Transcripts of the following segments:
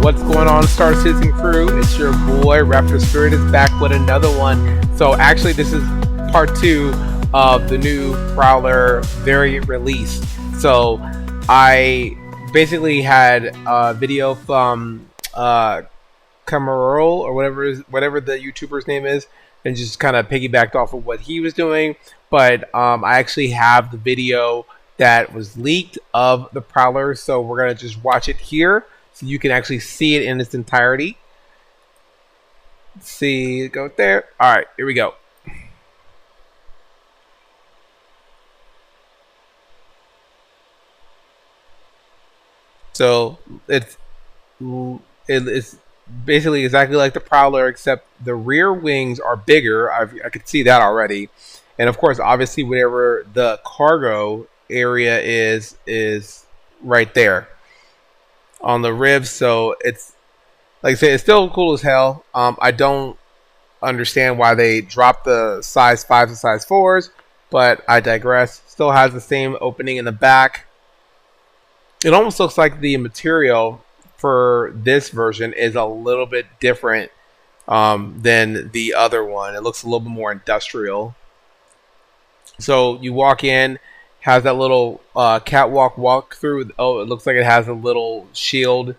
What's going on, Star Citizen crew? It's your boy Raptor Spirit is back with another one. So actually this is part 2 of the new Prowler variant release. So I basically had a video from Camarol or whatever the YouTuber's name is, and just kind of piggybacked off of what he was doing. But I actually have the video that was leaked of the Prowler, so we're gonna just watch it here so you can actually see it in its entirety. Let's see, go there. All right, here we go. So it's basically exactly like the Prowler, except the rear wings are bigger. I could see that already, and of course, obviously, whatever the cargo area is right there on the ribs. So it's, like I say, it's still cool as hell. I don't understand why they dropped the size 5s and size 4s, but I digress. Still has the same opening in the back. It almost looks like the material for this version is a little bit different than the other one. It looks a little bit more industrial. So you walk in, has that little catwalk walk through. Oh, it looks like it has a little shield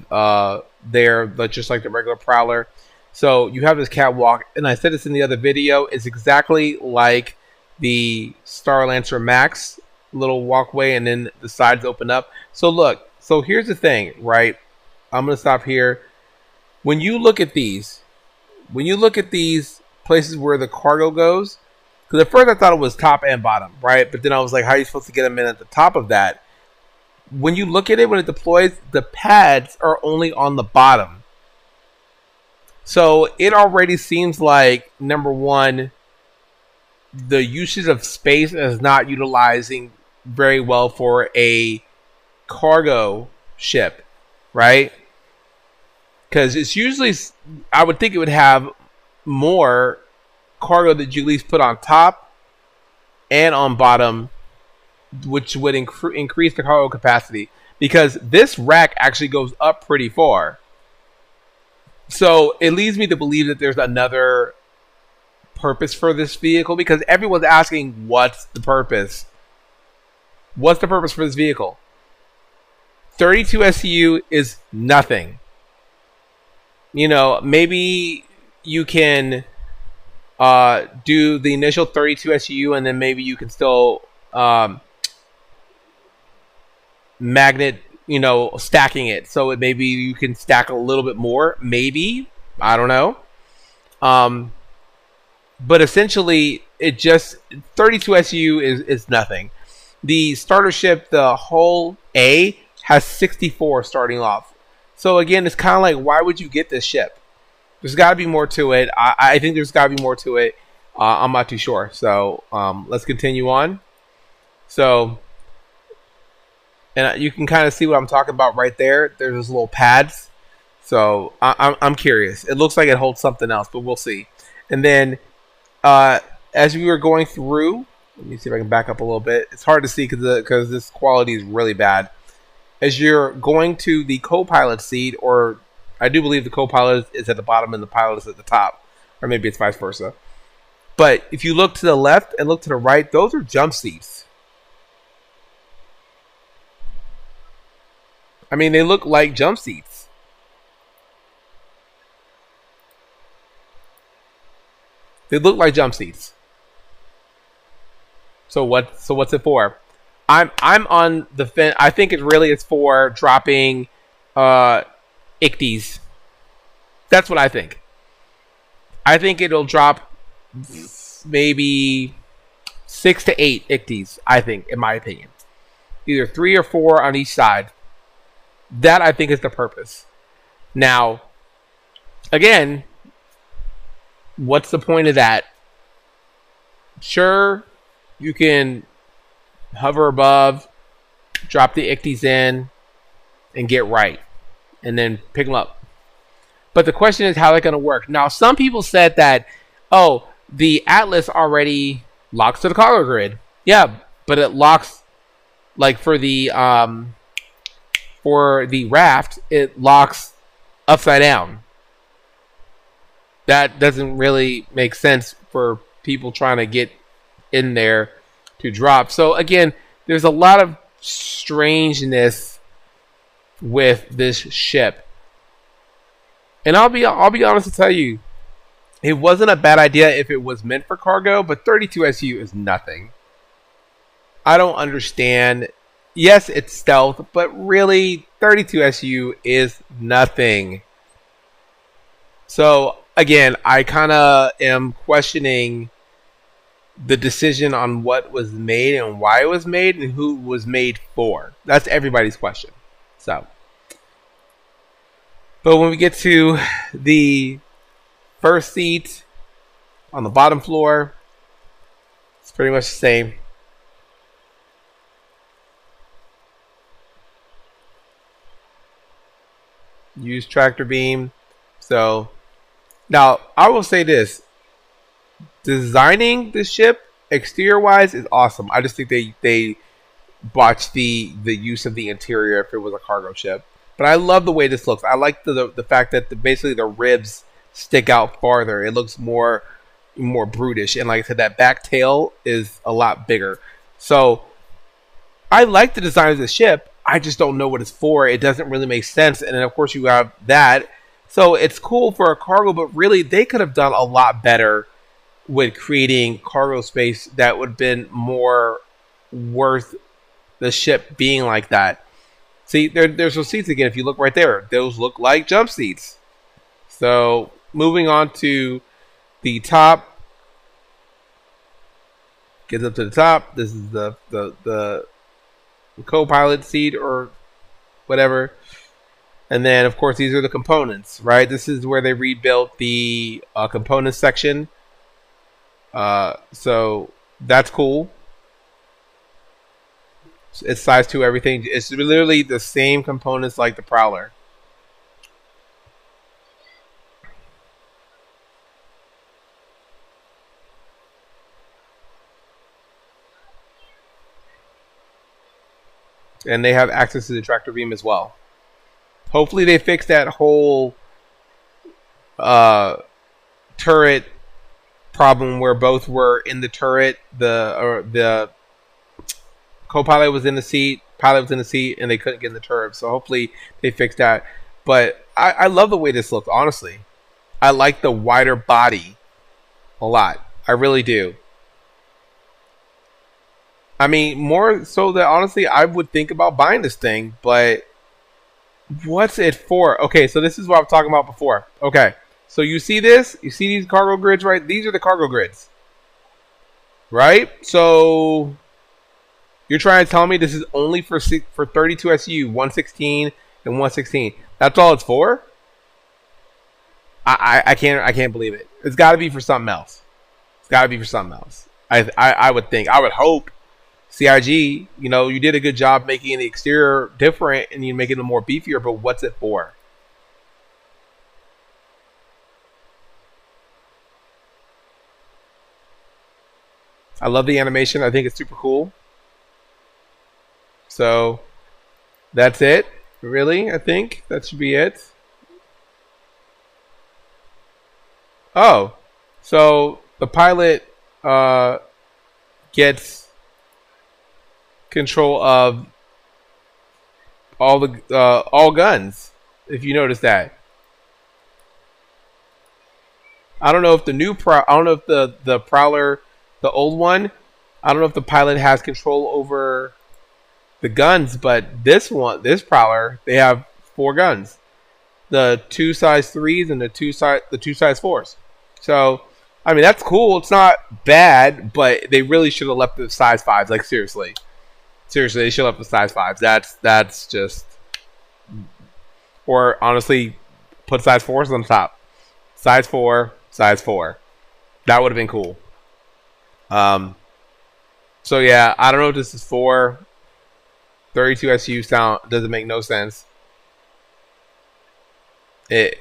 there, but just like the regular Prowler. So you have this catwalk, and I said this in the other video, it's exactly like the Starlancer Max little walkway, and then the sides open up. So look, so here's the thing, right? I'm gonna stop here. When you look at these places where the cargo goes, because at first I thought it was top and bottom, right? But then I was like, how are you supposed to get them in at the top of that? When you look at it, when it deploys, the pads are only on the bottom. So it already seems like, number one, the usage of space is not utilizing very well for a cargo ship, right? Because it's usually, I would think it would have more cargo that you at least put on top and on bottom, which would increase the cargo capacity, because this rack actually goes up pretty far. So it leads me to believe that there's another purpose for this vehicle, because everyone's asking, what's the purpose? What's the purpose for this vehicle? 32 SCU is nothing. You know, maybe you can do the initial 32 SCU, and then maybe you can still magnet, you know, stacking it. So maybe you can stack a little bit more. Maybe. I don't know. But essentially, it just, 32 SCU is nothing. The starter ship, the hull A, has 64 starting off. So again, it's kind of like, why would you get this ship? There's got to be more to it. I think there's got to be more to it. I'm not too sure. So let's continue on. So, and you can kind of see what I'm talking about right there. There's those little pads. So I'm curious. It looks like it holds something else, but we'll see. And then as we were going through, let me see if I can back up a little bit. It's hard to see because this quality is really bad. As you're going to the co-pilot seat, or I do believe the co-pilot is at the bottom and the pilot is at the top, or maybe it's vice versa. But if you look to the left and look to the right, those are jump seats. I mean, they look like jump seats. They look like jump seats. So what's it for? I'm on the fence. I think it really is for dropping ICTs. That's what I think. I think it'll drop maybe 6 to 8 ICTs, I think, in my opinion. Either 3 or 4 on each side. That, I think, is the purpose. Now, again, what's the point of that? Sure, you can hover above, drop the ICTs in, and get right. And then pick them up. But the question is, how they're going to work. Now, some people said that, oh, the Atlas already locks to the cargo grid. Yeah, but it locks Like for the raft, it locks upside down. That doesn't really make sense for people trying to get in there to drop. So again, there's a lot of strangeness with this ship. And I'll be honest to tell you, it wasn't a bad idea if it was meant for cargo, but 32 SU is nothing. I don't understand. Yes, it's stealth, but really 32 SU is nothing. So again, I kind of am questioning the decision on what was made and why it was made and who it was made for. That's everybody's question. So, but when we get to the first seat on the bottom floor, it's pretty much the same. Use tractor beam. So now I will say this: designing the ship exterior wise is awesome. I just think they botched the use of the interior if it was a cargo ship. But I love the way this looks. I like the fact that basically the ribs stick out farther. It looks more brutish, and like I said, that back tail is a lot bigger. So I like the design of the ship. I just don't know what it's for. It doesn't really make sense. And then of course you have that. So it's cool for a cargo, but really they could have done a lot better with creating cargo space that would have been more worth the ship being like that. See, there's those seats again. If you look right there, those look like jump seats. So moving on to the top, gets up to the top. This is the co-pilot seat or whatever. And then, of course, these are the components, right? This is where they rebuilt the components section. So that's cool. It's size 2 everything. It's literally the same components like the Prowler. And they have access to the tractor beam as well. Hopefully they fix that whole turret problem where both were in the turret. The co-pilot was in the seat, pilot was in the seat, and they couldn't get in the turret. So hopefully they fix that. But I love the way this looks, honestly. I like the wider body a lot. I really do. I mean, more so that honestly, I would think about buying this thing, but what's it for? Okay, so this is what I was talking about before. Okay, so you see this? You see these cargo grids, right? These are the cargo grids, right? So you're trying to tell me this is only for 32 SU, 116 and 116. That's all it's for? I can't believe it. It's got to be for something else. It's got to be for something else. I would think. I would hope. CIG, you know, you did a good job making the exterior different and you make it a more beefier, but what's it for? I love the animation. I think it's super cool. So that's it. Really, I think that should be it. Oh, so the pilot gets control of all guns. If you notice that, I don't know if I don't know if the Prowler, the old one, I don't know if the pilot has control over the guns, but this Prowler, they have 4 guns, the 2 size 3s and the 2 size 4s. So I mean that's cool. It's not bad, but they really should have left the size 5s. Like seriously, they should have left the size 5s. That's just, or honestly, put size 4s on top. Size 4, size 4. That would have been cool. So yeah, I don't know what this is for. 32 SU sound doesn't make no sense. But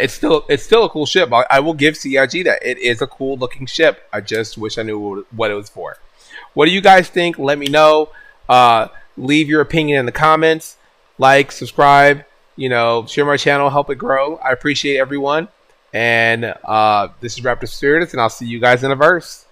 it's still a cool ship. I will give CIG that. It is a cool looking ship. I just wish I knew what it was for. What do you guys think? Let me know. Leave your opinion in the comments. Like, subscribe, share my channel, help it grow. I appreciate everyone. And this is Raptor Spirits, and I'll see you guys in a verse.